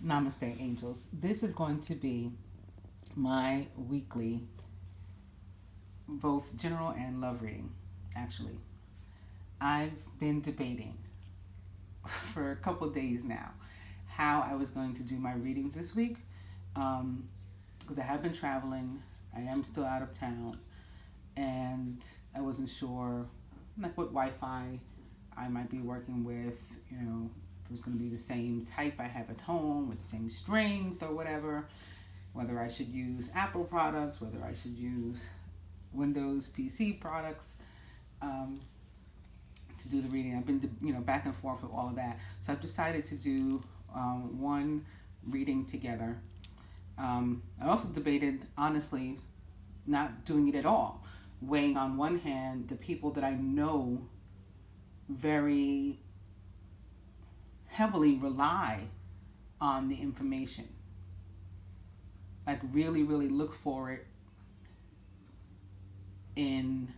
Namaste, angels. This is going to be my weekly, both general and love reading, actually. I've been debating for a couple of days now how I was going to do my readings this week because I have been traveling. I am still out of town, and I wasn't sure like what Wi-Fi I might be working with, if it was going to be the same type I have at home with the same strength or whatever, whether I should use Apple products, whether I should use Windows PC products to do the reading. I've been back and forth with all of that, so I've decided to do one reading together. I also debated, honestly, not doing it at all, weighing on one hand the people that I know very heavily rely on the information, like really look for it in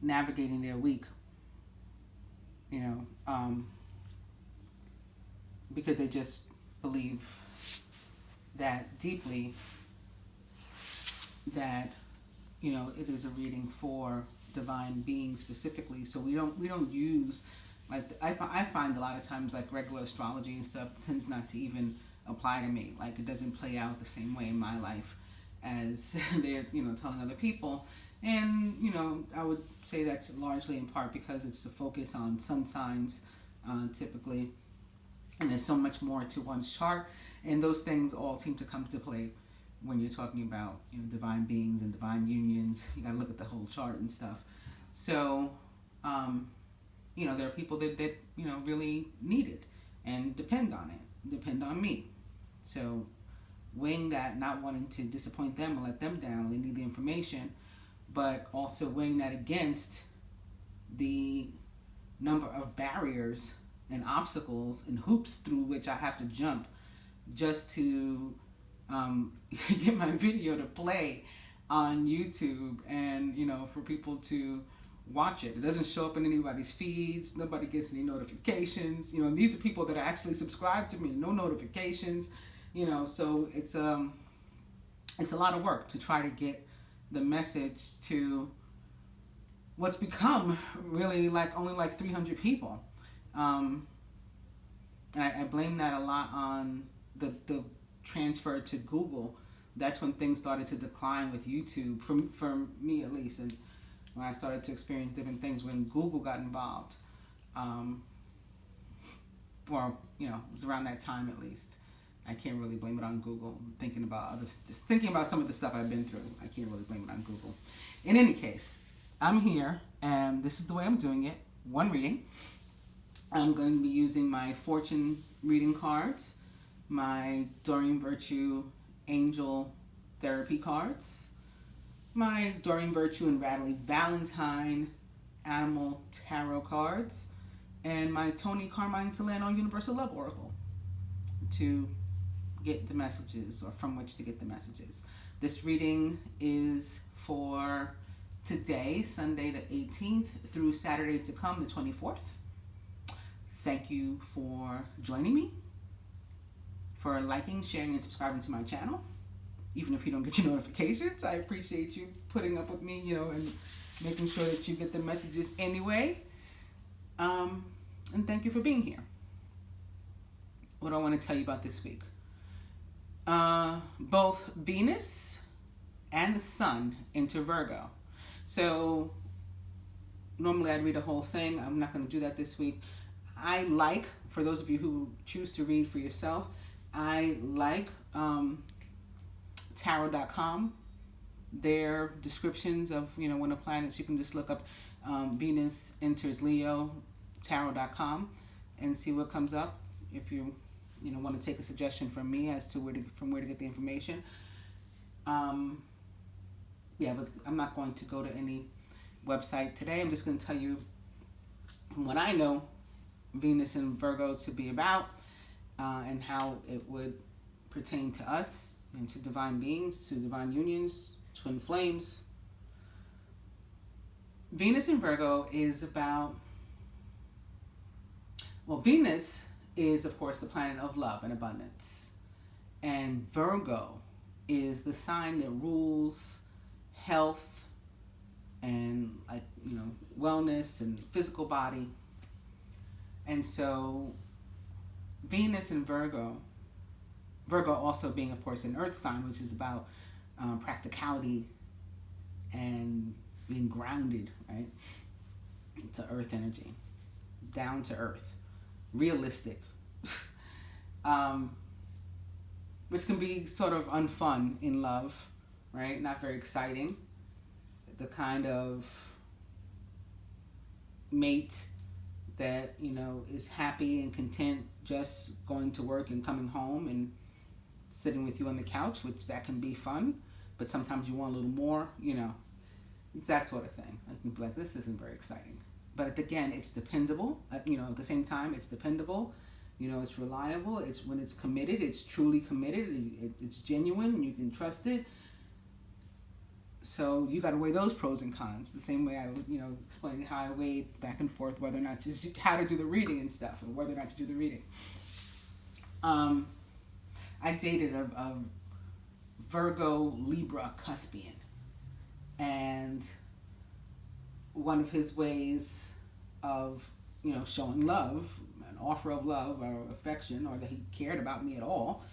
navigating their week, because they just believe that deeply that it is a reading for divine beings specifically. So we don't use, like, I find a lot of times like regular astrology and stuff tends not to even apply to me. Like, it doesn't play out the same way in my life as they're telling other people. And I would say that's largely in part because it's the focus on sun signs typically, and there's so much more to one's chart, and those things all seem to come to play when you're talking about divine beings and divine unions. You gotta look at the whole chart and stuff. So there are people that really need it and depend on me. So weighing that, not wanting to disappoint them or let them down, they need the information, but also weighing that against the number of barriers and obstacles and hoops through which I have to jump just to get my video to play on YouTube and for people to watch it. It doesn't show up in anybody's feeds. Nobody gets any notifications. And these are people that are actually subscribed to me. No notifications. So it's a lot of work to try to get the message to what's become really only 300 people. And I blame that a lot on the transfer to Google. That's when things started to decline with YouTube, for me at least, and when I started to experience different things when Google got involved. It was around that time at least. I can't really blame it on Google. Thinking about some of the stuff I've been through, I can't really blame it on Google. In any case, I'm here, and this is the way I'm doing it. One reading. I'm going to be using my fortune reading cards, my Doreen Virtue Angel Therapy cards, my Doreen Virtue and Rattly Valentine Animal Tarot cards, and my Tony Carmine Solano Universal Love Oracle to get the messages, or from which to get the messages. This reading is for today, Sunday the 18th, through Saturday to come, the 24th. Thank you for joining me, for liking, sharing, and subscribing to my channel. Even if you don't get your notifications, I appreciate you putting up with me, and making sure that you get the messages anyway. And thank you for being here. What do I want to tell you about this week? Both Venus and the Sun enter Virgo. So normally I'd read a whole thing. I'm not going to do that this week. For those of you who choose to read for yourself, I like tarot.com. Their descriptions of when the planets, you can just look up Venus enters Leo, tarot.com, and see what comes up. If you want to take a suggestion from me as to where to get the information. But I'm not going to go to any website today. I'm just going to tell you what I know Venus and Virgo to be about, and how it would pertain to us and to divine beings, to divine unions, twin flames. Venus in Virgo is about, Venus is, of course, the planet of love and abundance. And Virgo is the sign that rules health and, like, wellness and physical body. And so Venus in Virgo also being, of course, an earth sign, which is about practicality and being grounded, right? To earth energy, down to earth, realistic, which can be sort of unfun in love, right? Not very exciting. The kind of mate that, is happy and content just going to work and coming home and sitting with you on the couch, which that can be fun, but sometimes you want a little more, it's that sort of thing. I can be like, this isn't very exciting. But again, it's dependable. At the same time, it's dependable. It's reliable. It's when it's committed, it's truly committed. It's genuine. You can trust it. So you got to weigh those pros and cons. The same way I was, explaining how I weighed back and forth whether or not how to do the reading and stuff, or whether or not to do the reading. I dated a Virgo Libra cuspian, and one of his ways of, showing love, an offer of love or affection, or that he cared about me at all,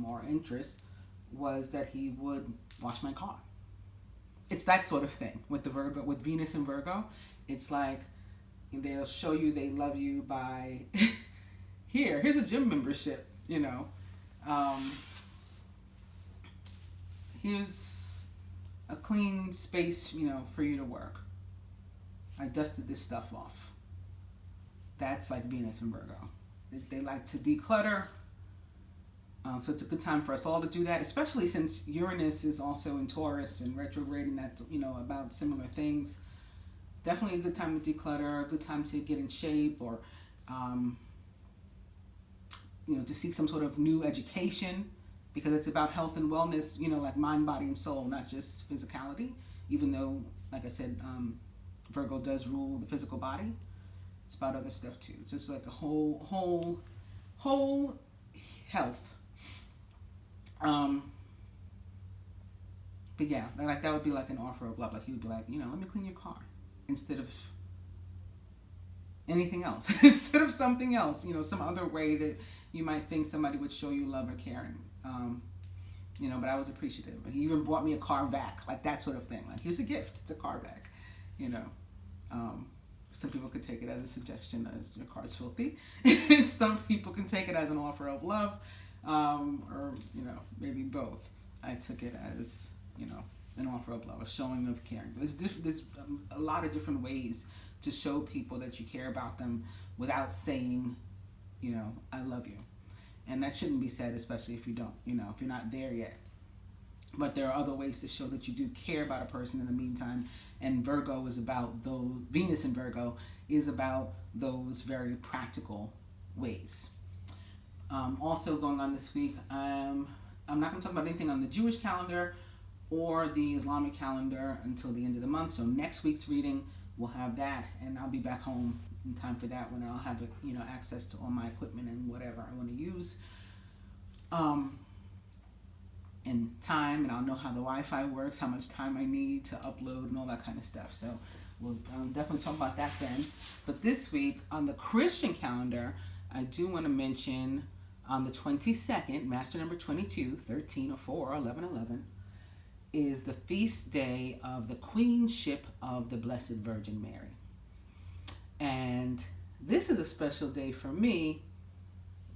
or interest, was that he would wash my car. It's that sort of thing with with Venus and Virgo. It's like they'll show you they love you by here's a gym membership, here's a clean space, for you to work. I dusted this stuff off. That's like Venus and Virgo. They like to declutter. So it's a good time for us all to do that, especially since Uranus is also in Taurus and retrograde, and that's, about similar things. Definitely a good time to declutter, a good time to get in shape, or, to seek some sort of new education, because it's about health and wellness, like mind, body, and soul, not just physicality, even though, like I said, Virgo does rule the physical body. It's about other stuff too. It's just like a whole health. But yeah, like that would be like an offer of love. Like he would be like, let me clean your car instead of anything else, instead of something else, some other way that you might think somebody would show you love or caring. But I was appreciative. And he even bought me a car vac, like that sort of thing. Like, here's a gift, it's a car vac, Some people could take it as a suggestion as your car's filthy. Some people can take it as an offer of love, or, maybe both. I took it as, an offer of love, a showing of caring. There's a lot of different ways to show people that you care about them without saying, I love you. And that shouldn't be said, especially if you don't, if you're not there yet. But there are other ways to show that you do care about a person in the meantime. And Virgo is about those, Venus in Virgo is about those very practical ways. Also going on this week, I'm not going to talk about anything on the Jewish calendar or the Islamic calendar until the end of the month. So next week's reading, we'll have that, and I'll be back home in time for that, when I'll have access to all my equipment and whatever I want to use. In time, and I'll know how the Wi-Fi works, how much time I need to upload, and all that kind of stuff. So we'll definitely talk about that then. But this week on the Christian calendar, I do want to mention on the 22nd, master number 22, 13, or 4, 11, 11, is the feast day of the Queenship of the Blessed Virgin Mary. And this is a special day for me,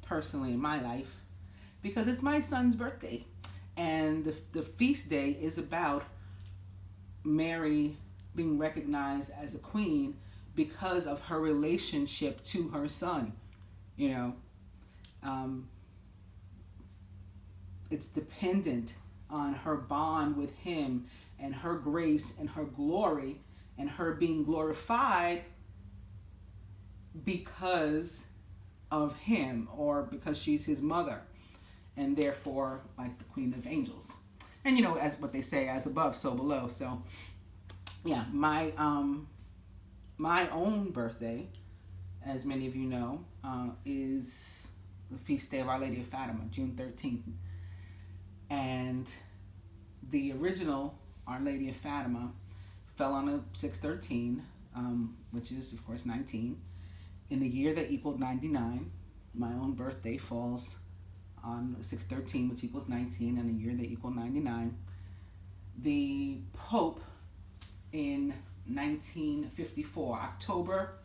personally, in my life, because it's my son's birthday. And the feast day is about Mary being recognized as a queen because of her relationship to her son. It's dependent on her bond with him and her grace and her glory and her being glorified because of him, or because she's his mother, and therefore like the Queen of Angels. And as what they say, as above, so below. So yeah, my own birthday, as many of you know, is the feast day of Our Lady of Fatima, June 13th. And the original Our Lady of Fatima fell on a 613, which is, of course, 19. In the year that equaled 99, my own birthday falls on 613, which equals 19, and a year that equaled 99. The Pope in 1954, October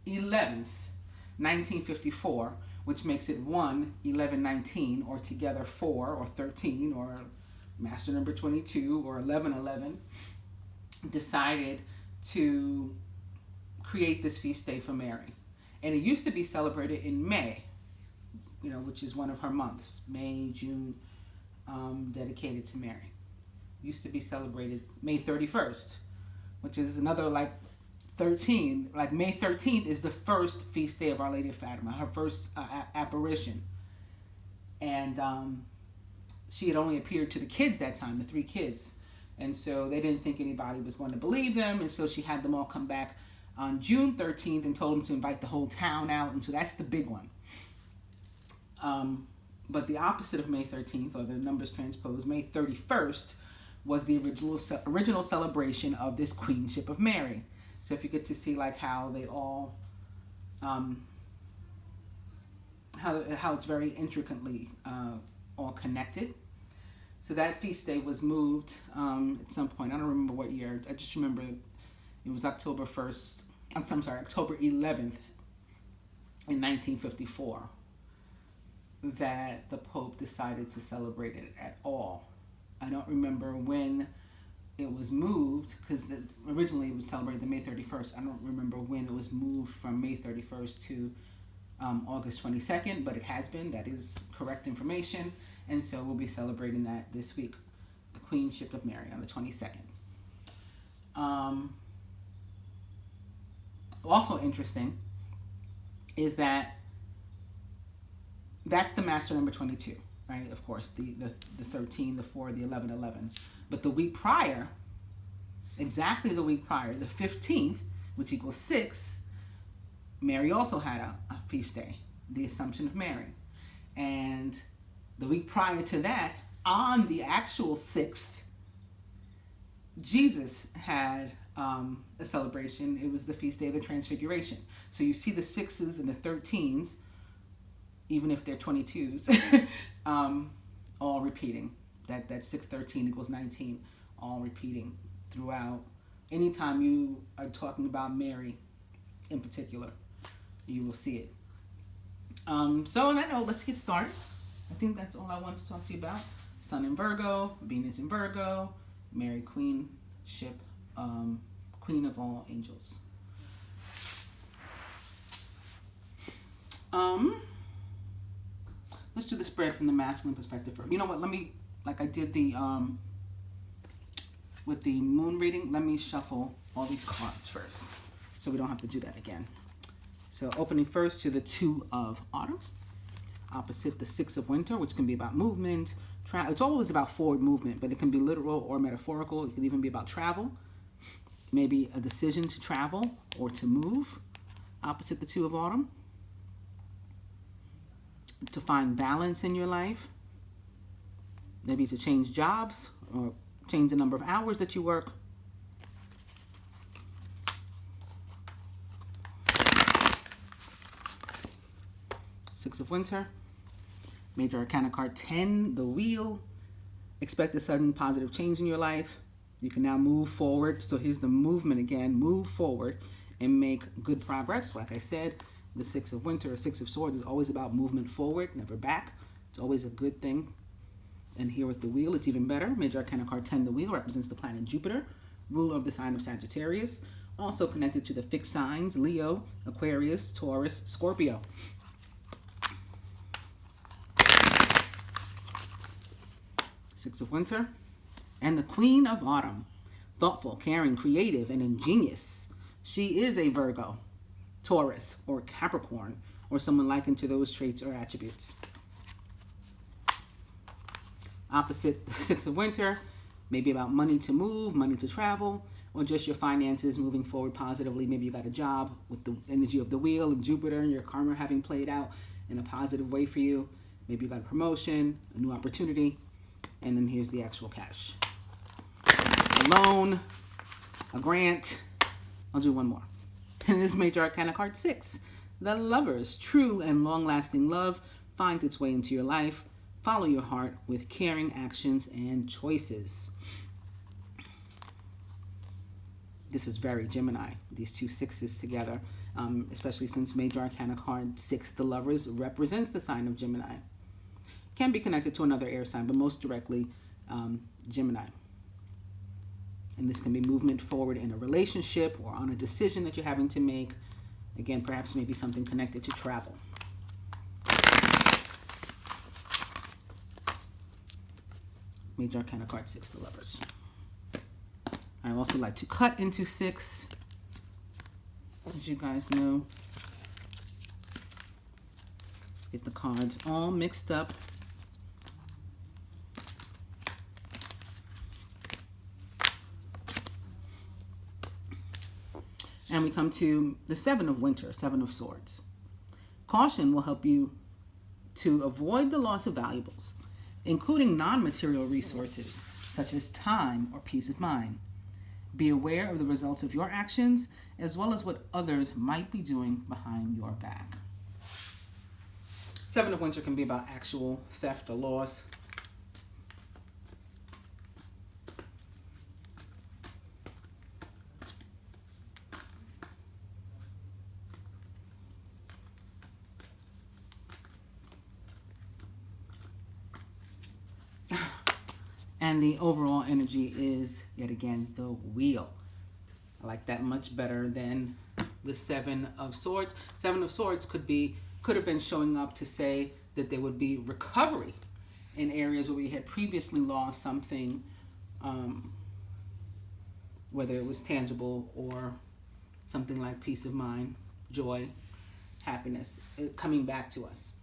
11th, 1954, which makes it 1/11/19, or together 4 or 13, or master number 22, or 11/11, decided to create this feast day for Mary. And it used to be celebrated in May, which is one of her months, May, June, dedicated to Mary. It used to be celebrated May 31st, which is another 13. May 13th is the first feast day of Our Lady of Fatima, her first apparition. And she had only appeared to the kids that time, the 3 kids. And so they didn't think anybody was going to believe them. And so she had them all come back on June 13th and told them to invite the whole town out. And so that's the big one. But the opposite of May 13th, or the numbers transposed, May 31st, was the original celebration of this Queenship of Mary. So if you get to see how they all, how it's very intricately all connected. So that feast day was moved at some point. I don't remember what year. I just remember it was October 11th in 1954 that the Pope decided to celebrate it at all. I don't remember when it was moved, because originally it was celebrated the May 31st. I don't remember when it was moved from May 31st to August 22nd, but it has been. That is correct information. And so we'll be celebrating that this week, the Queenship of Mary, on the 22nd. Also interesting is that's the master number 22, right? Of course, the 13, the 4, the 11/11. But the week prior, exactly the week prior, the 15th, which equals 6, Mary also had a feast day, the Assumption of Mary. And the week prior to that, on the actual 6th, Jesus had a celebration. It was the feast day of the Transfiguration. So you see the 6s and the 13s, even if they're 22s, all repeating. That 613 equals 19, all repeating throughout. Anytime you are talking about Mary in particular, you will see it. So on that note, let's get started. I think that's all I want to talk to you about. Sun in Virgo, Venus in Virgo, Mary Queenship, Queen of all angels. Let's do the spread from the masculine perspective first. You know what? Let me, like I did the with the moon reading, let me shuffle all these cards first, so we don't have to do that again. So opening first to the 2 of Autumn, opposite the 6 of Winter, which can be about movement. It's always about forward movement, but it can be literal or metaphorical. It can even be about travel, maybe a decision to travel or to move. Opposite the 2 of Autumn, to find balance in your life, maybe to change jobs or change the number of hours that you work. Six of Winter, Major Arcana card 10, the Wheel. Expect a sudden positive change in your life. You can now move forward. So here's the movement again. Move forward and make good progress. Like I said, the 6 of Winter or 6 of Swords is always about movement forward, never back. It's always a good thing. And here with the Wheel, it's even better. Major Arcana card 10, the Wheel, represents the planet Jupiter, ruler of the sign of Sagittarius, also connected to the fixed signs, Leo, Aquarius, Taurus, Scorpio. Six of Winter, and the Queen of Autumn, thoughtful, caring, creative, and ingenious. She is a Virgo, Taurus, or Capricorn, or someone likened to those traits or attributes. Opposite the 6 of Winter, maybe about money to move, money to travel, or just your finances moving forward positively. Maybe you got a job with the energy of the Wheel and Jupiter and your karma having played out in a positive way for you. Maybe you got a promotion, a new opportunity, and then here's the actual cash. A loan, a grant. I'll do one more. And this major arcana card 6. The Lovers. True and long-lasting love finds its way into your life. Follow your heart with caring actions and choices. This is very Gemini, these two sixes together, especially since major arcana card 6, the Lovers, represents the sign of Gemini. Can be connected to another air sign, but most directly Gemini. And this can be movement forward in a relationship or on a decision that you're having to make. Again, perhaps maybe something connected to travel. Major arcana card 6, the Lovers. I also like to cut into 6, as you guys know. Get the cards all mixed up. And we come to the 7 of Winter, 7 of Swords. Caution will help you to avoid the loss of valuables, including non-material resources, such as time or peace of mind. Be aware of the results of your actions, as well as what others might be doing behind your back. 7 of Winter can be about actual theft or loss. And the overall energy is, yet again, the Wheel. I like that much better than the 7 of Swords. 7 of Swords could have been showing up to say that there would be recovery in areas where we had previously lost something, whether it was tangible or something like peace of mind, joy, happiness, coming back to us.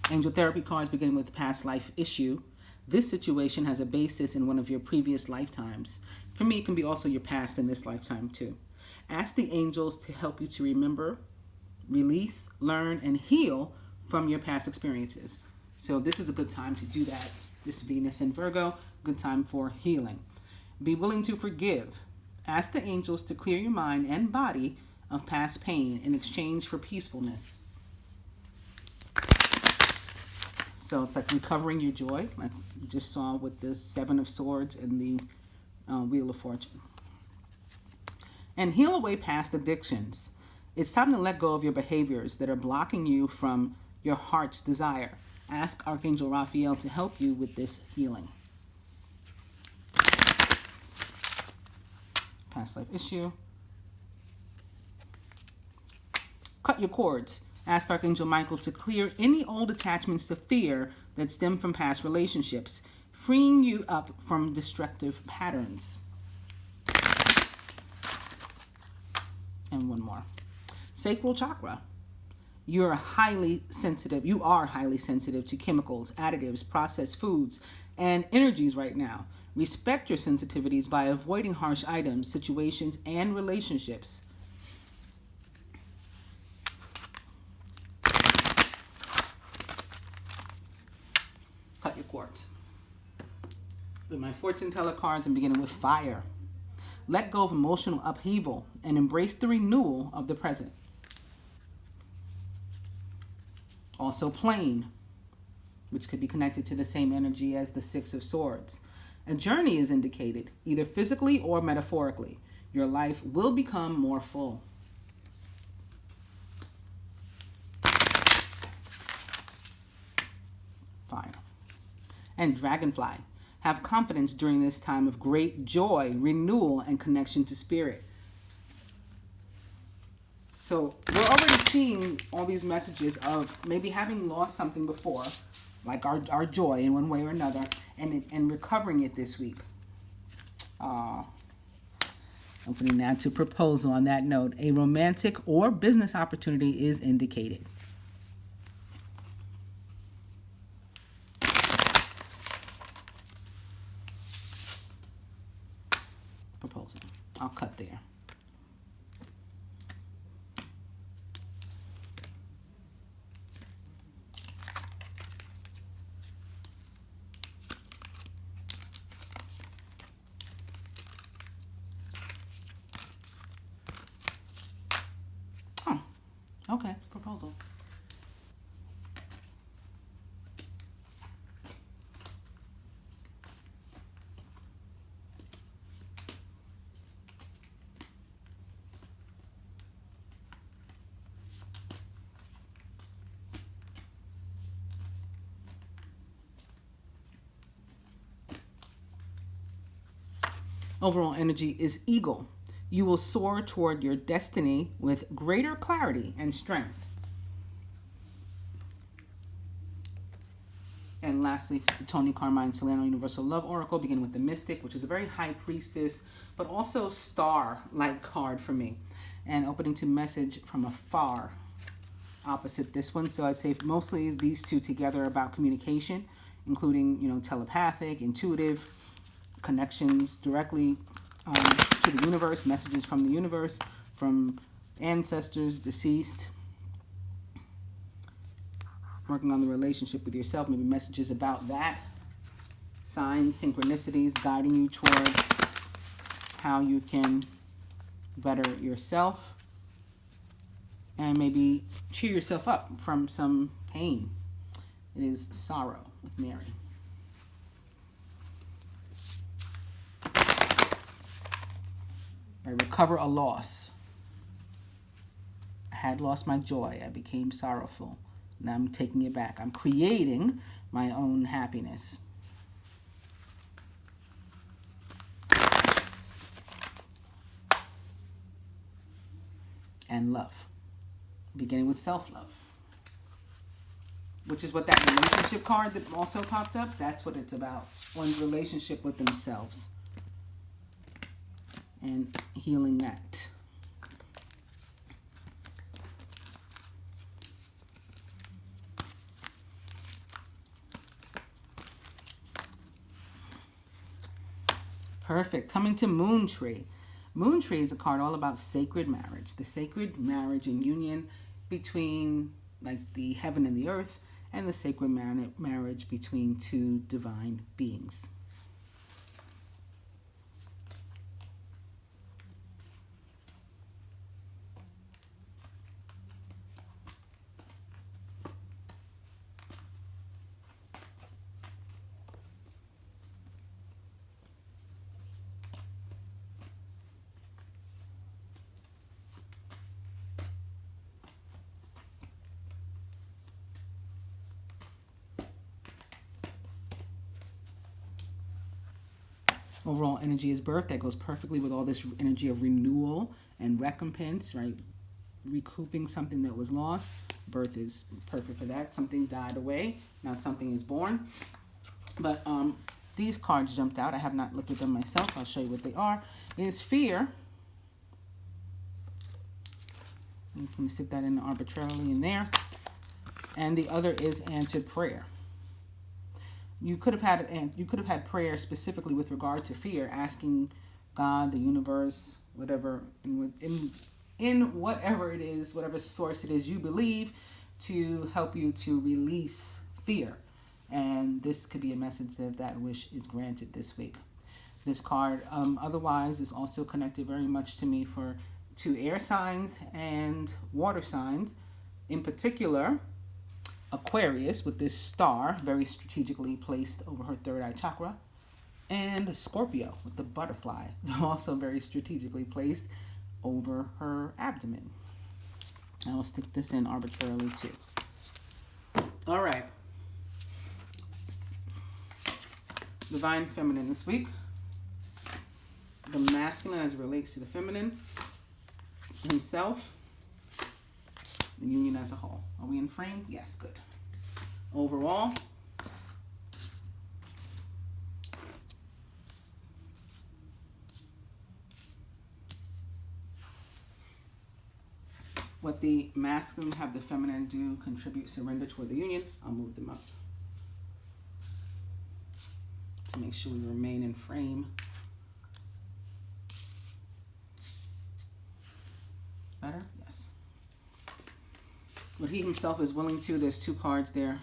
Angel therapy cards beginning with past life issue. This situation has a basis in one of your previous lifetimes. For me, it can be also your past in this lifetime too. Ask the angels to help you to remember, release, learn, and heal from your past experiences. So this is a good time to do that. This Venus in Virgo, good time for healing. Be willing to forgive. Ask the angels to clear your mind and body of past pain in exchange for peacefulness. So it's like recovering your joy, like we just saw with the 7 of Swords and the Wheel of Fortune. And heal away past addictions. It's time to let go of your behaviors that are blocking you from your heart's desire. Ask Archangel Raphael to help you with this healing. Past life issue. Cut your cords. Ask Archangel Michael to clear any old attachments to fear that stem from past relationships, freeing you up from destructive patterns. And one more. Sacral chakra. You are highly sensitive to chemicals, additives, processed foods, and energies right now. Respect your sensitivities by avoiding harsh items, situations, and relationships. Cut your cords. With my fortune teller cards, I'm beginning with fire. Let go of emotional upheaval and embrace the renewal of the present. Also plain, which could be connected to the same energy as the 6 of Swords. A journey is indicated, either physically or metaphorically. Your life will become more full. Fire. And dragonfly. Have confidence during this time of great joy, renewal, and connection to spirit. So we're already seeing all these messages of maybe having lost something before, like our joy in one way or another, and recovering it this week. Opening now to proposal on that note. A romantic or business opportunity is indicated. Proposal. I'll cut there. Okay, proposal. Overall energy is eagle. You will soar toward your destiny with greater clarity and strength. And lastly, the Tony Carmine Solano Universal Love Oracle, begin with the Mystic, which is a very high priestess, but also star-like card for me. And opening to message from afar, opposite this one. So I'd say mostly these two together about communication, including, telepathic, intuitive, connections directly to the universe, messages from the universe, from ancestors, deceased, working on the relationship with yourself, maybe messages about that, signs, synchronicities, guiding you toward how you can better yourself, and maybe cheer yourself up from some pain. It is sorrow with Mary. I recover a loss. I had lost my joy. I became sorrowful. Now I'm taking it back. I'm creating my own happiness. And love. Beginning with self-love. Which is what that relationship card that also popped up, that's what it's about. One's relationship with themselves. And healing that. Perfect. Coming to Moon Tree. Moon Tree is a card all about sacred marriage. The sacred marriage and union between like the heaven and the earth, and the sacred marriage between two divine beings. Overall energy is birth. That goes perfectly with all this energy of renewal and recompense, right? Recouping something that was lost. Birth is perfect for that. Something died away. Now something is born. But these cards jumped out. I have not looked at them myself. I'll show you what they are. Is fear. You can stick that in arbitrarily in there. And the other is answered prayer. You could have had prayer specifically with regard to fear, asking God, the universe, whatever, in whatever it is, whatever source it is you believe, to help you to release fear. And this could be a message that that wish is granted this week. This card, otherwise, is also connected very much to me to air signs and water signs, in particular. Aquarius with this star very strategically placed over her third eye chakra, and Scorpio with the butterfly also very strategically placed over her abdomen. I will stick this in arbitrarily too. All right. Divine Feminine this week. The masculine as it relates to the feminine, himself, the union as a whole. Are we in frame? Yes, good. Overall, what the masculine have the feminine do, contribute, surrender toward the union. I'll move them up to make sure we remain in frame. Better? Yes. What he himself is willing to, there's two cards there.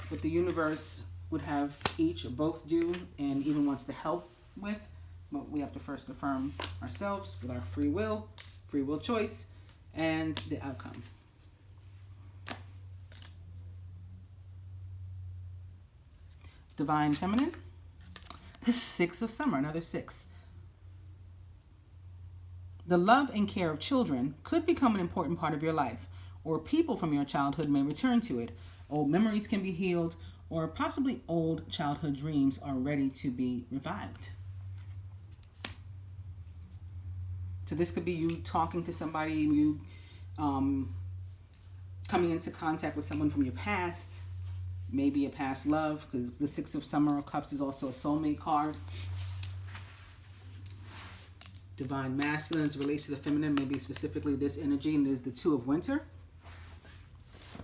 What the universe would have each or both do, and even wants to help with, But we have to first affirm ourselves with our free will choice, and the outcome. Divine Feminine. The Six of Summer, another six. The love and care of children could become an important part of your life, or people from your childhood may return to it. Old memories can be healed, or possibly old childhood dreams are ready to be revived. So this could be you talking to somebody, you coming into contact with someone from your past, maybe a past love, because the Six of Summer of Cups is also a soulmate card. Divine Masculine as it relates to the feminine, maybe specifically this energy, and there's the Two of Winter.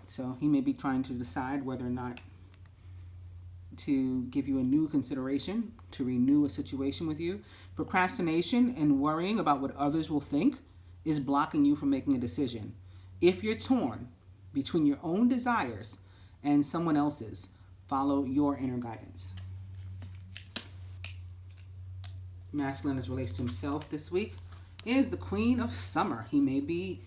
So he may be trying to decide whether or not to give you a new consideration, to renew a situation with you. Procrastination and worrying about what others will think is blocking you from making a decision. If you're torn between your own desires and someone else's, follow your inner guidance. Masculine as relates to himself this week is the Queen of Summer. He may be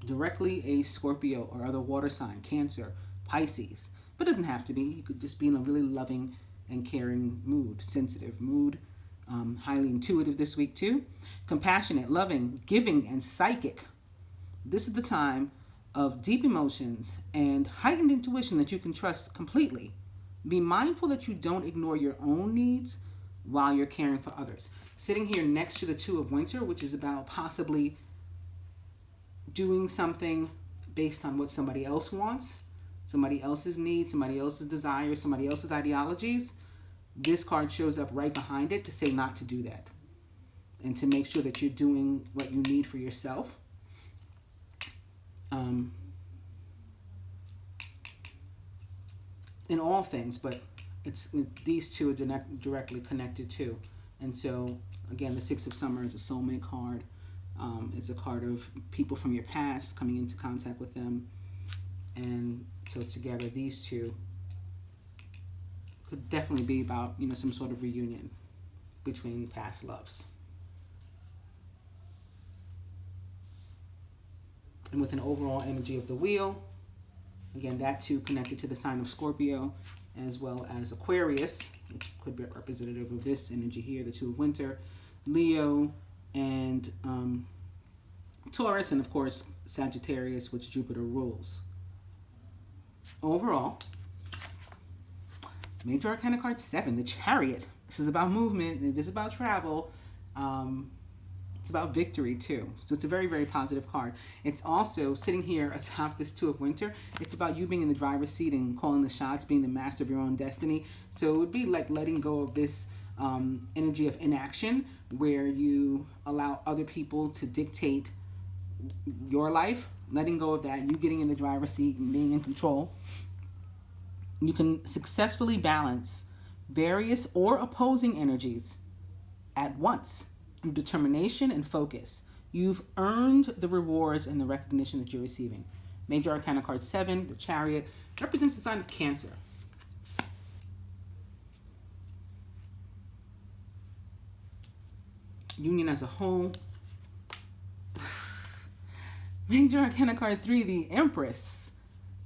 directly a Scorpio or other water sign, Cancer, Pisces, but doesn't have to be. He could just be in a really loving and caring mood, sensitive mood, highly intuitive this week too. Compassionate, loving, giving, and psychic. This is the time of deep emotions and heightened intuition that you can trust completely. Be mindful that you don't ignore your own needs while you're caring for others. Sitting here next to the Two of Winter, which is about possibly doing something based on what somebody else wants, somebody else's needs, somebody else's desires, somebody else's ideologies. This card shows up right behind it to say not to do that and to make sure that you're doing what you need for yourself. In all things, but these two are directly connected too. And so, again, the Six of Summer is a soulmate card. It's a card of people from your past coming into contact with them. And so together, these two could definitely be about, some sort of reunion between past loves. And with an overall energy of the wheel, again, that too connected to the sign of Scorpio, as well as Aquarius, which could be representative of this energy here, the Two of Winter, Leo, and Taurus, and of course Sagittarius, which Jupiter rules. Overall, Major Arcana card 7, the Chariot. This is about movement, it is about travel. It's about victory too. So it's a very, very positive card. It's also sitting here atop this Two of Winter. It's about you being in the driver's seat and calling the shots, being the master of your own destiny. So it would be like letting go of this energy of inaction where you allow other people to dictate your life, letting go of that, you getting in the driver's seat and being in control. You can successfully balance various or opposing energies at once through determination and focus. You've earned the rewards and the recognition that you're receiving. Major Arcana card 7, the Chariot, represents the sign of Cancer. Union as a whole. Major Arcana card 3, the Empress,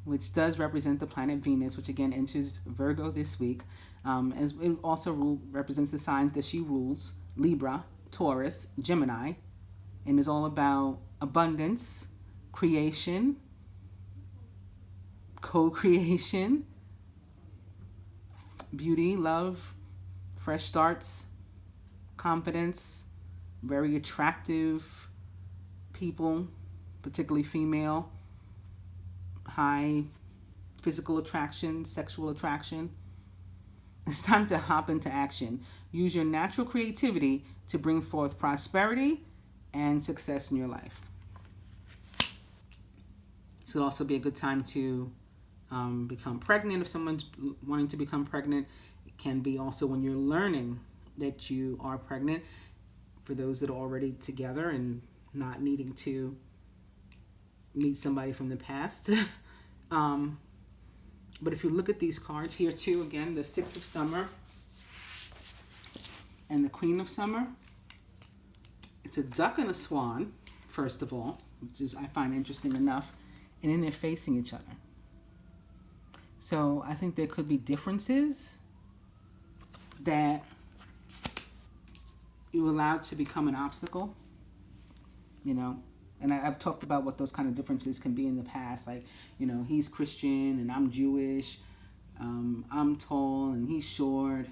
which does represent the planet Venus, which again enters Virgo this week. As it also represents the signs that she rules, Libra, Taurus, Gemini, and is all about abundance, creation, co-creation, beauty, love, fresh starts, confidence, very attractive people, particularly female, high physical attraction, sexual attraction. It's time to hop into action. Use your natural creativity to bring forth prosperity and success in your life. This could also be a good time to become pregnant if someone's wanting to become pregnant. It can be also when you're learning that you are pregnant, for those that are already together and not needing to meet somebody from the past. But if you look at these cards here too, again, the Six of Summer, and the Queen of Summer. It's a duck and a swan, first of all, which is I find interesting enough, and then they're facing each other. So I think there could be differences that you allow to become an obstacle, and I've talked about what those kind of differences can be in the past, like, he's Christian and I'm Jewish, I'm tall and he's short,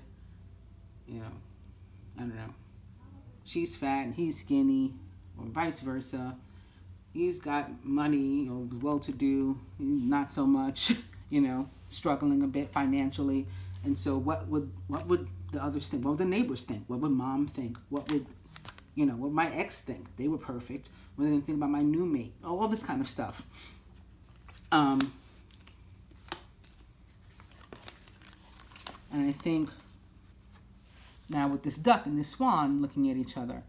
I don't know, she's fat and he's skinny, or vice versa. He's got money, well-to-do, not so much, struggling a bit financially. And so what would the others think? What would the neighbors think? What would mom think? What would my ex think? They were perfect. What are they going to think about my new mate? All this kind of stuff. And I think now with this duck and this swan looking at each other,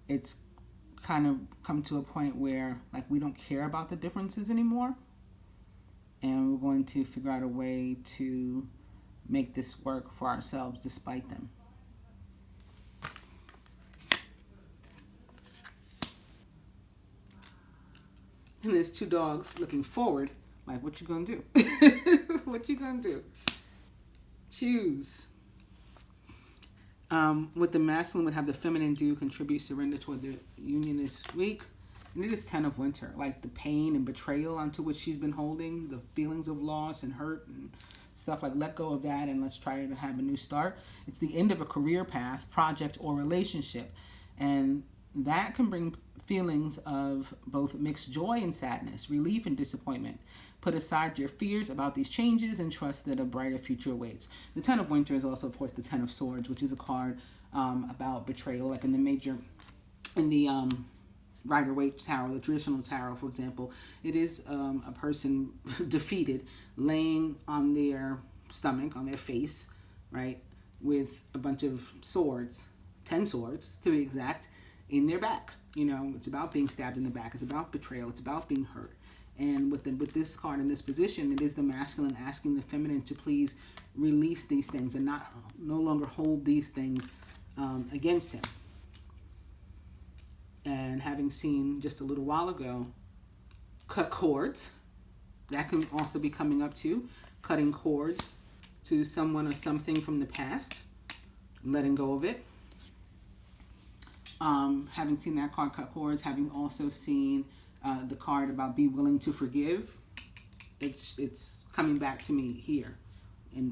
it's kind of come to a point where, like, we don't care about the differences anymore. And we're going to figure out a way to make this work for ourselves despite them. And there's two dogs looking forward, like, what you gonna do? What you gonna do? Choose. With the masculine would have the feminine do contribute surrender toward the union this week. And it is 10 of winter, like the pain and betrayal onto which she's been holding, the feelings of loss and hurt and stuff, like let go of that and let's try to have a new start. It's the end of a career path, project, or relationship. And that can bring feelings of both mixed joy and sadness, relief and disappointment. Put aside your fears about these changes and trust that a brighter future awaits. The 10 of winter is also, of course, the 10 of swords, which is a card about betrayal, like in the Rider-Waite tarot, the traditional tarot, for example. It is a person defeated, laying on their stomach, on their face, right, with a bunch of swords, 10 swords to be exact, in their back. It's about being stabbed in the back. It's about betrayal. It's about being hurt. And with this card in this position, it is the masculine asking the feminine to please release these things and no longer hold these things against him. And having seen just a little while ago, cut cords, that can also be coming up too. Cutting cords to someone or something from the past, letting go of it. Having seen that card, cut cords, having also seen the card about be willing to forgive, it's coming back to me here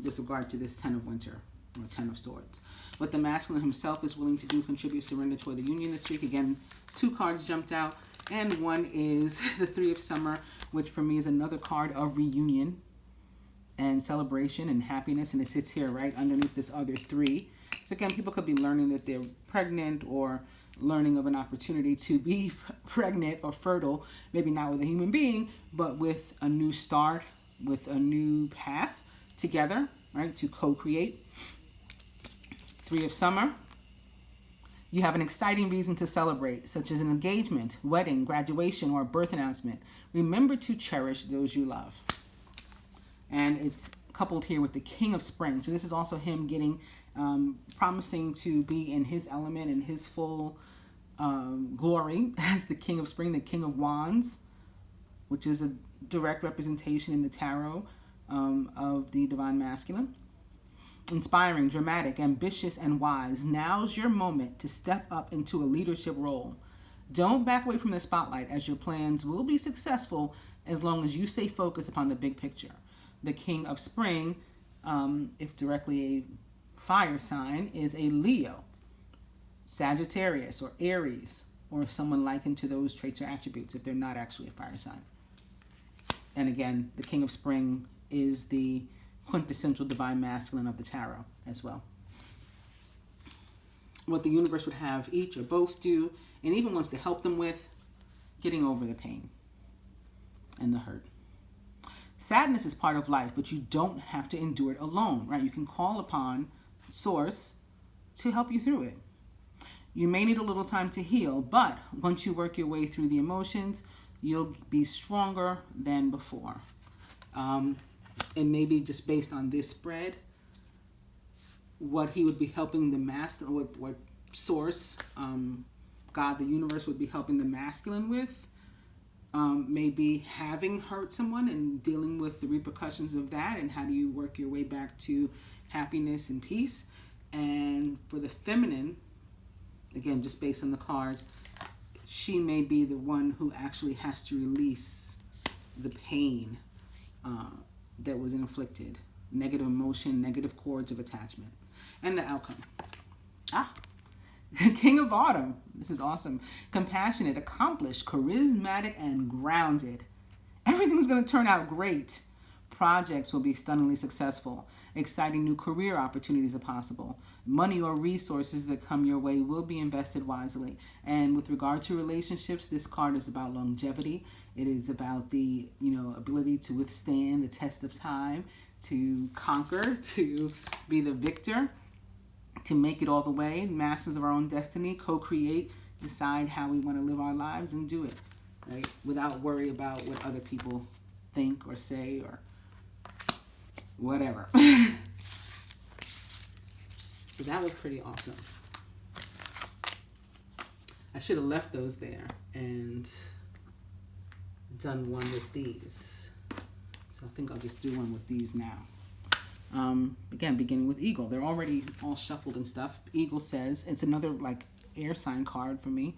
with regard to this 10 of winter, or 10 of swords. What the masculine himself is willing to do, contribute, surrender toward the union this week. Again, 2 cards jumped out, and one is the 3 of summer, which for me is another card of reunion and celebration and happiness, and it sits here right underneath this other 3. So again, people could be learning that they're pregnant, or learning of an opportunity to be pregnant or fertile, maybe not with a human being, but with a new start, with a new path together, right, to co-create. 3 of summer. You have an exciting reason to celebrate, such as an engagement, wedding, graduation, or a birth announcement. Remember to cherish those you love. And it's coupled here with the King of Spring. So this is also him getting, promising to be in his element and his full glory as the King of Spring, the King of Wands, which is a direct representation in the tarot of the divine masculine. Inspiring, dramatic, ambitious, and wise. Now's your moment to step up into a leadership role. Don't back away from the spotlight, as your plans will be successful as long as you stay focused upon the big picture. The King of Spring, if directly a fire sign, is a Leo, Sagittarius, or Aries, or someone likened to those traits or attributes if they're not actually a fire sign. And again, the King of Spring is the quintessential divine masculine of the tarot as well. What the universe would have each or both do, and even wants to help them with, getting over the pain and the hurt. Sadness is part of life, but you don't have to endure it alone, right? You can call upon Source to help you through it. You may need a little time to heal, but once you work your way through the emotions, you'll be stronger than before. And maybe just based on this spread, what he would be helping the masculine, what source, God, the universe would be helping the masculine with. Maybe having hurt someone and dealing with the repercussions of that, and how do you work your way back to happiness and peace. And for the feminine, again, just based on the cards, she may be the one who actually has to release the pain that was inflicted, negative emotion, negative cords of attachment. And the outcome. King of Autumn. This is awesome. Compassionate, accomplished, charismatic, and grounded. Everything's going to turn out great. Projects will be stunningly successful. Exciting new career opportunities are possible. Money or resources that come your way will be invested wisely. And with regard to relationships, this card is about longevity. It is about the, ability to withstand the test of time, to conquer, to be the victor, to make it all the way, masters of our own destiny, co-create, decide how we want to live our lives and do it, right? Without worry about what other people think or say or whatever. So that was pretty awesome. I should have left those there and done one with these. So I think I'll just do one with these now. Again, beginning with Eagle. They're already all shuffled and stuff. Eagle says, it's another like air sign card for me.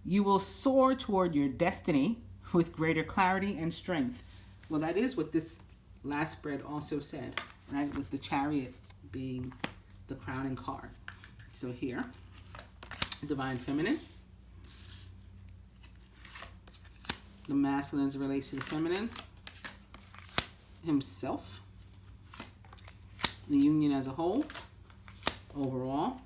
You will soar toward your destiny with greater clarity and strength. Well, that is what this last spread also said, right? With the Chariot being the crowning card. So here, Divine Feminine. The masculine is related to the feminine. Himself. The union as a whole, overall.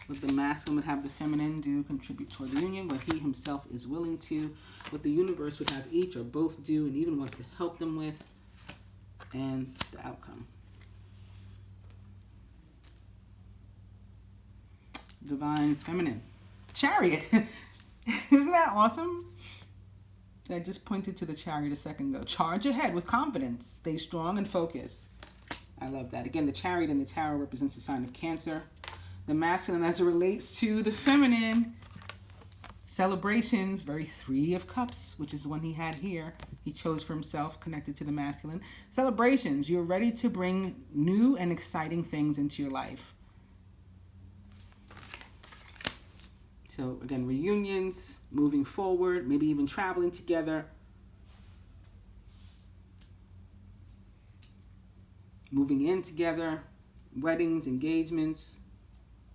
What the masculine would have the feminine do contribute toward the union, what he himself is willing to, what the universe would have each or both do and even wants to help them with, and the outcome. Divine Feminine. Chariot. Isn't that awesome? I just pointed to the Chariot a second ago. Charge ahead with confidence. Stay strong and focused. I love that. Again, the Chariot in the Tarot represents the sign of Cancer. The masculine as it relates to the feminine. Celebrations, very Three of Cups, which is the one he had here. He chose for himself, connected to the masculine. Celebrations, you're ready to bring new and exciting things into your life. So again, reunions, moving forward, maybe even traveling together. Moving in together, weddings, engagements,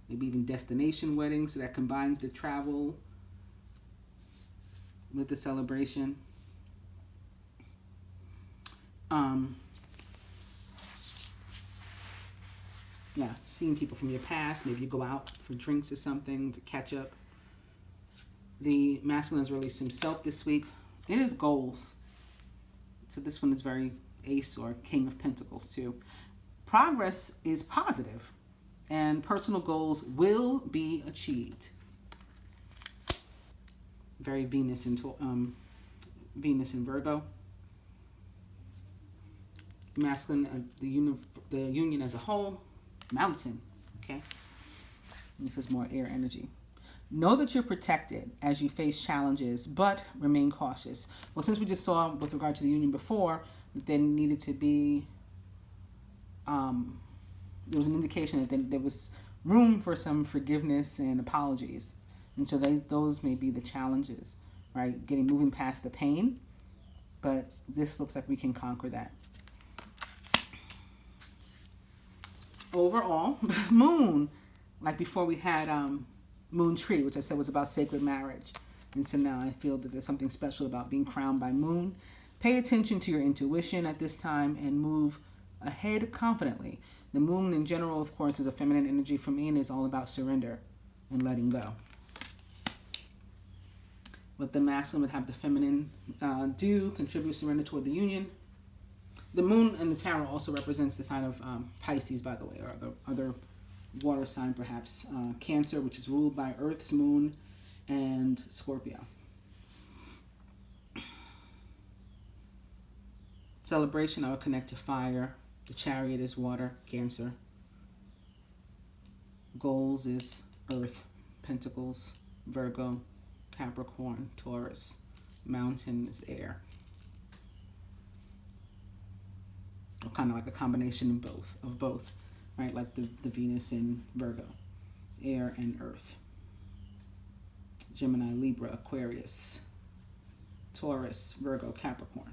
maybe even destination weddings. So that combines the travel with the celebration. Yeah, seeing people from your past. Maybe you go out for drinks or something to catch up. The masculine has released himself this week. It is goals. So this one is very Ace or King of Pentacles too. Progress is positive and personal goals will be achieved. Very Venus in Virgo. Masculine, the union as a whole. Mountain. Okay. This is more air energy. Know that you're protected as you face challenges, but remain cautious. Well, since we just saw with regard to the union before, that there needed to be, there was an indication that there was room for some forgiveness and apologies. And so those may be the challenges, right? Moving past the pain, but this looks like we can conquer that. Overall, Moon, like before we had Moon Tree, which I said was about sacred marriage. And so now I feel that there's something special about being crowned by Moon. Pay attention to your intuition at this time and move ahead confidently. The Moon in general, of course, is a feminine energy for me and is all about surrender and letting go. What the masculine would have the feminine do, contribute surrender toward the union. The Moon in the Tarot also represents the sign of Pisces, by the way, or the other water sign perhaps. Cancer, which is ruled by Earth's moon, and Scorpio. Celebration, I would connect to fire. The Chariot is water, Cancer. Goals is Earth, Pentacles, Virgo, Capricorn, Taurus. Mountain is air. Or kind of like a combination of both, right? Like the Venus in Virgo, air and earth. Gemini, Libra, Aquarius, Taurus, Virgo, Capricorn.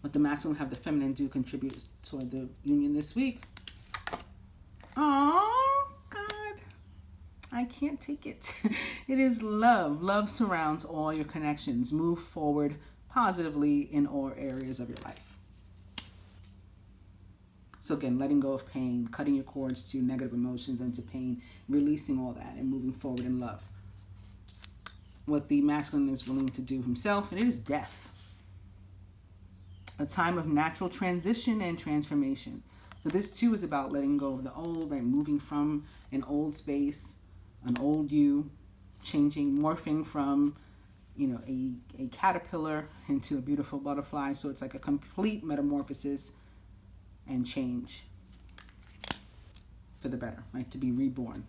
What the masculine have the feminine do contribute toward the union this week. Oh, God. I can't take it. It is love. Love surrounds all your connections. Move forward positively in all areas of your life. So again, letting go of pain, cutting your cords to negative emotions and to pain, releasing all that and moving forward in love. What the masculine is willing to do himself, and it is death. A time of natural transition and transformation. So this too is about letting go of the old, right? Moving from an old space, an old you, changing, morphing from, a caterpillar into a beautiful butterfly. So it's like a complete metamorphosis and change for the better, right? To be reborn.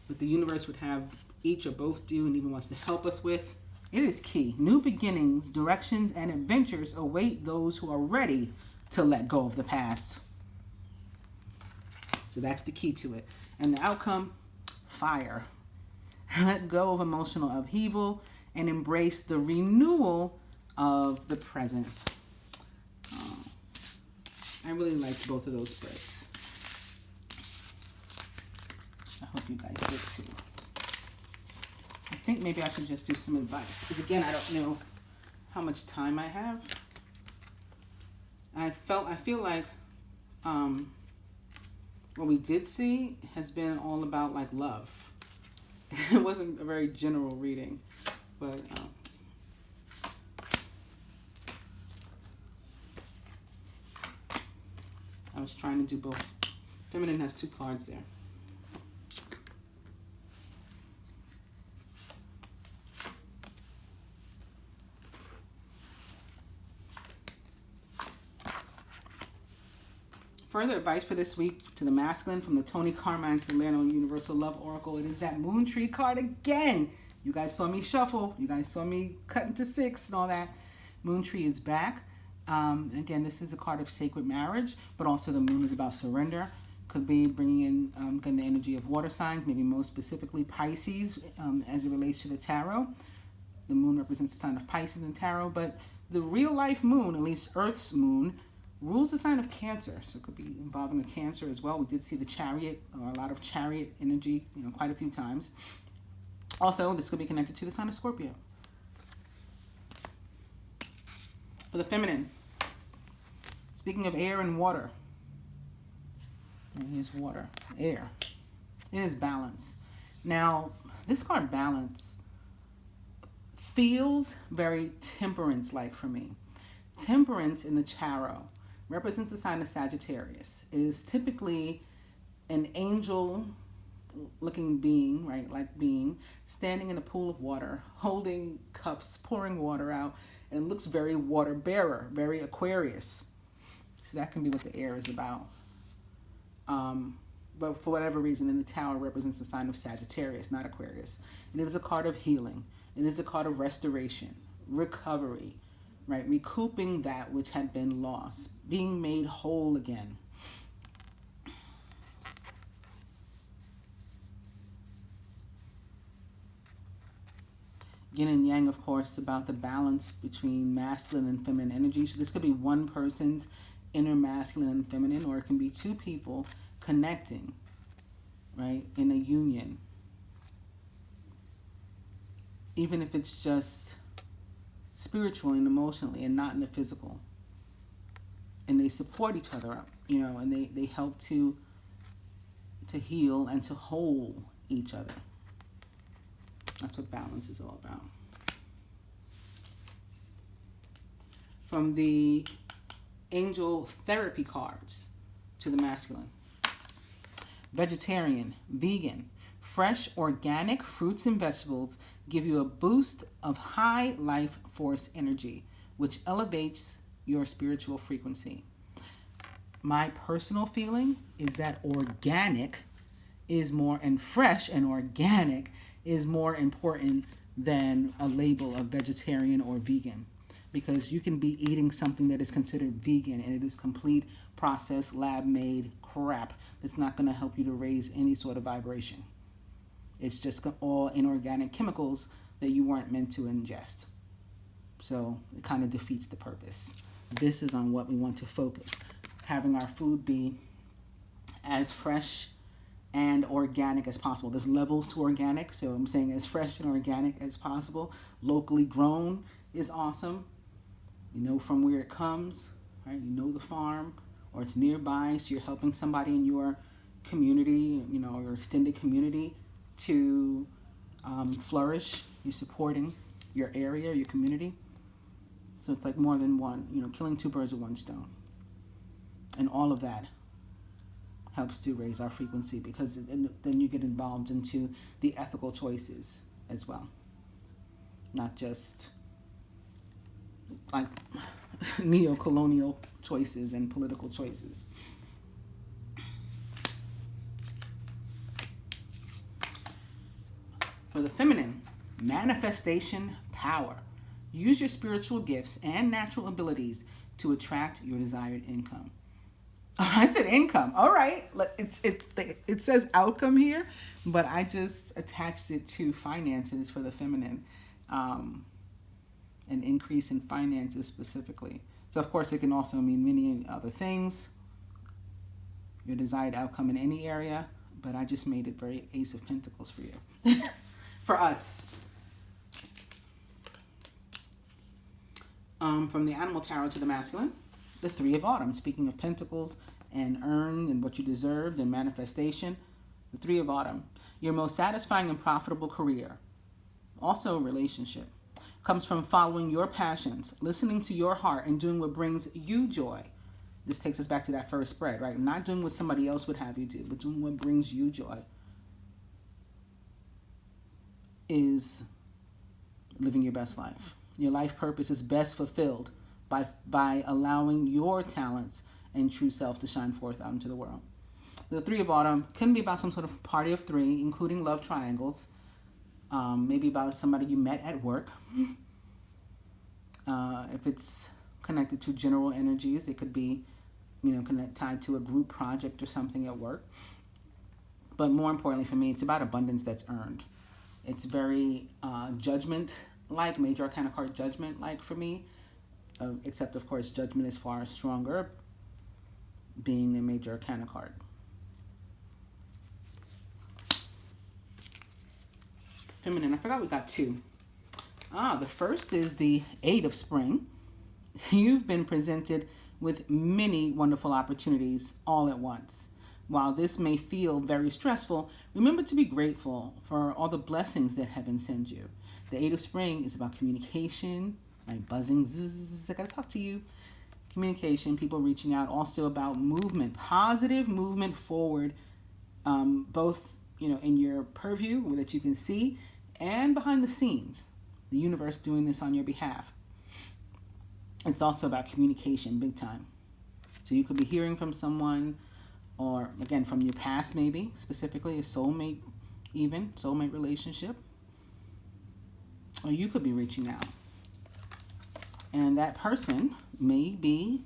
What the universe would have each or both do and even wants to help us with, it is key. New beginnings, directions, and adventures await those who are ready to let go of the past. So that's the key to it. And the outcome, fire. Let go of emotional upheaval and embrace the renewal of the present. I really liked both of those spreads. I hope you guys did too. I think maybe I should just do some advice. But again, I don't know how much time I have. I feel like what we did see has been all about like love. It wasn't a very general reading, but I was trying to do both. Feminine has 2 cards there. Further advice for this week to the masculine from the Tony Carmine Salerno Universal Love Oracle. It is that Moon Tree card again. You guys saw me shuffle. You guys saw me cut into 6 and all that. Moon Tree is back. Again, this is a card of sacred marriage, but also the moon is about surrender. Could be bringing in again, the energy of water signs, maybe most specifically Pisces as it relates to the tarot. The moon represents the sign of Pisces in tarot, but the real life moon, at least Earth's moon, rules the sign of Cancer. So it could be involving a Cancer as well. We did see the Chariot, or a lot of Chariot energy, quite a few times. Also, this could be connected to the sign of Scorpio. For the feminine, speaking of air and water, and here's water, air. It is balance. Now, this card, balance, feels very temperance-like for me. Temperance in the tarot represents the sign of Sagittarius. It is typically an angel-looking being, right, like being, standing in a pool of water, holding cups, pouring water out, and it looks very water-bearer, very Aquarius. So that can be what the air is about. But for whatever reason, in the tower represents the sign of Sagittarius, not Aquarius. And it is a card of healing. It is a card of restoration, recovery, right? Recouping that which had been lost, being made whole again. Yin and Yang, of course, about the balance between masculine and feminine energy. So this could be one person's inner masculine and feminine, or it can be 2 people connecting, right, in a union. Even if it's just spiritually and emotionally and not in the physical. And they support each other up, and they help to heal and to hold each other. That's what balance is all about. From the angel therapy cards to the masculine. Vegetarian, vegan, fresh organic fruits and vegetables give you a boost of high life force energy, which elevates your spiritual frequency. my personal feeling is that organic is more, and fresh and organic is more important than a label of vegetarian or vegan, because you can be eating something that is considered vegan and it is complete processed lab made crap that's not going to help you to raise any sort of vibration. It's just all inorganic chemicals that you weren't meant to ingest. So it kind of defeats the purpose. This is on what we want to focus. Having our food be as fresh and organic as possible. There's levels to organic, so I'm saying as fresh and organic as possible. Locally grown is awesome. You know from where it comes, right? You know the farm, or it's nearby, so you're helping somebody in your community, you know, your extended community to flourish. You're supporting your area, your community. So it's like more than one, you know, killing two birds with one stone. And all of that helps to raise our frequency, because then you get involved into the ethical choices as well. Not just like neo-colonial choices and political choices. For the feminine, manifestation power. Use your spiritual gifts and natural abilities to attract your desired income. I said income. All right. It says outcome here, but I just attached it to finances for the feminine. An increase in finances specifically. So, of course, it can also mean many other things. Your desired outcome in any area, but I just made it very Ace of Pentacles for you. For us. From the Animal Tarot to the Masculine, the Three of Autumn. Speaking of Pentacles and earn and what you deserved and manifestation, the Three of Autumn. Your most satisfying and profitable career, also a relationship, comes from following your passions, listening to your heart, and doing what brings you joy. This takes us back to that first spread, right? Not doing what somebody else would have you do, but doing what brings you joy. Is living your best life. Your life purpose is best fulfilled by allowing your talents and true self to shine forth out into the world. The Three of Autumn can be about some sort of party of three, including love triangles. Maybe about somebody you met at work. If it's connected to general energies, it could be, you know, tied to a group project or something at work. But more importantly for me, it's about abundance that's earned. It's very judgment-like, major arcana card judgment-like for me. Except, of course, judgment is far stronger, being a major arcana card. Feminine, I forgot we got two. The first is the Eight of Spring. You've been presented with many wonderful opportunities all at once. While this may feel very stressful, remember to be grateful for all the blessings that heaven sends you. The Eight of Spring is about communication, like buzzing, zzz, I gotta talk to you. Communication, people reaching out, also about movement, positive movement forward, both, you know, in your purview that you can see and behind the scenes. The universe doing this on your behalf. It's also about communication, big time. So you could be hearing from someone, or again, from your past maybe, specifically a soulmate even, soulmate relationship. Or you could be reaching out. And that person may be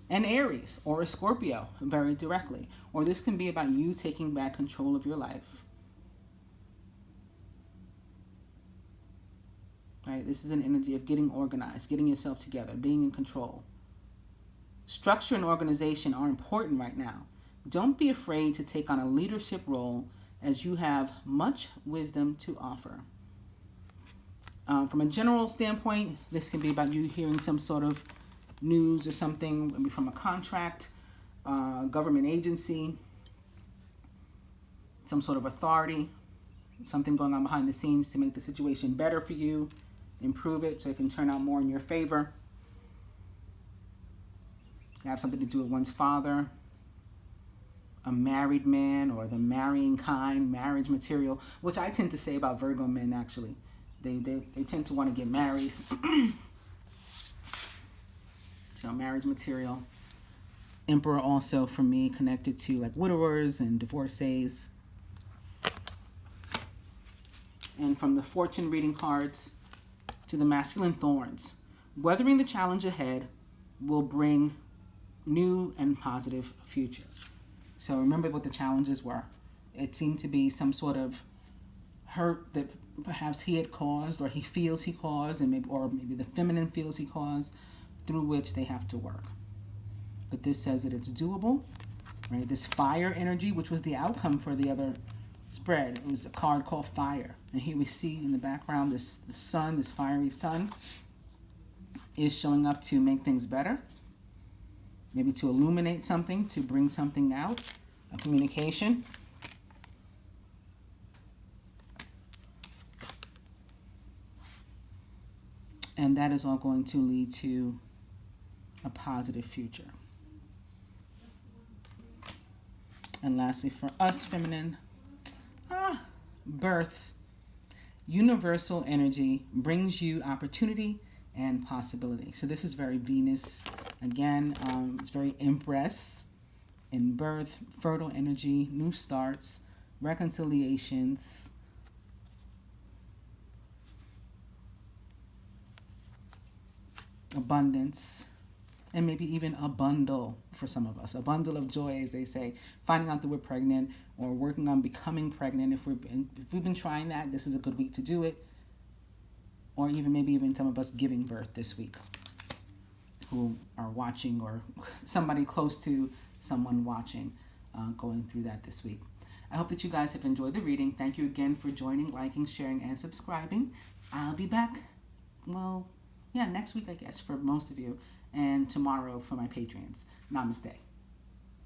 an Aries or a Scorpio very directly. Or this can be about you taking back control of your life. Right? This is an energy of getting organized, getting yourself together, being in control. Structure and organization are important right now. Don't be afraid to take on a leadership role, as you have much wisdom to offer. From a general standpoint, this can be about you hearing some sort of news or something, maybe from a contract, government agency, some sort of authority, something going on behind the scenes to make the situation better for you, improve it so it can turn out more in your favor. You have something to do with one's father, a married man, or the marrying kind, marriage material, which I tend to say about Virgo men, actually. They tend to want to get married. So marriage material. Emperor also for me connected to like widowers and divorcees. And from the fortune reading cards to the masculine thorns, weathering the challenge ahead will bring new and positive future. So remember what the challenges were. It seemed to be some sort of hurt that perhaps he had caused, or he feels he caused, and maybe the feminine feels he caused, through which they have to work. But this says that it's doable, right? This fire energy, which was the outcome for the other spread, it was a card called Fire. And here we see in the background the sun, this fiery sun, is showing up to make things better, maybe to illuminate something, to bring something out, a communication. And that is all going to lead to a positive future. And lastly, for us feminine, birth. Universal energy brings you opportunity and possibility. So this is very Venus. Again, it's very Empress in birth, fertile energy, new starts, reconciliations, abundance, and maybe even a bundle for some of us. A bundle of joy, as they say, finding out that we're pregnant or working on becoming pregnant. If we've been trying that, this is a good week to do it. Or maybe even some of us giving birth this week who are watching, or somebody close to someone watching, going through that this week. I hope that you guys have enjoyed the reading. Thank you again for joining, liking, sharing, and subscribing. I'll be back, next week, I guess, for most of you, and tomorrow for my Patreons. Namaste.